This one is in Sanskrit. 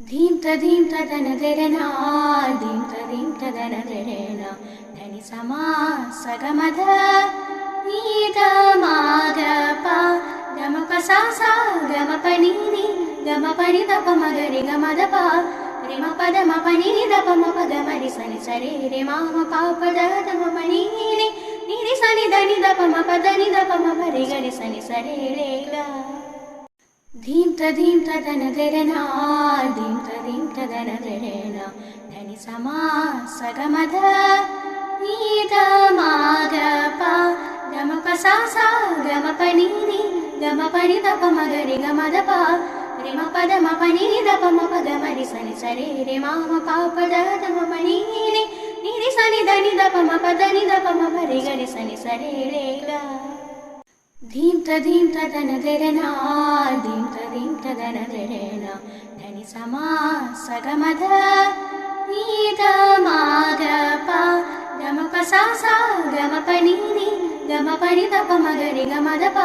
धीं तदीं तदनदरना धीं तदीं तदनदरेण धनि समा सगमध नीद मागप गमप सा सा गमप नीनि गमप नि दप मगरि गमदप रिम पद मप नी दप मप गमरि सनि सरे रे माम पाप द मप नीनि नीरि सनि धनि दप मप धनि दप मप रि गरि सनि सरे रे ग धीं तदीं तदनदरना धीं तदीं तदनदरेण धनि समा सगमध नीद मागप गमप सा सा गमप नीनि गमप नि दप मगरि गमदप रिम पद मप नी दप मप गमरि सनि सरे रे माम पाप द मप नीनि नीरि सनि धनि दप मप धनि दप मप रि गरि सनि सरे रे ग धीं तदीं तदनदरना धीं तदीं तदनदरेण धनि समा सगमध नीद मागप गमप सा सा गमप नीनि गमप नि दप मगरि गमदप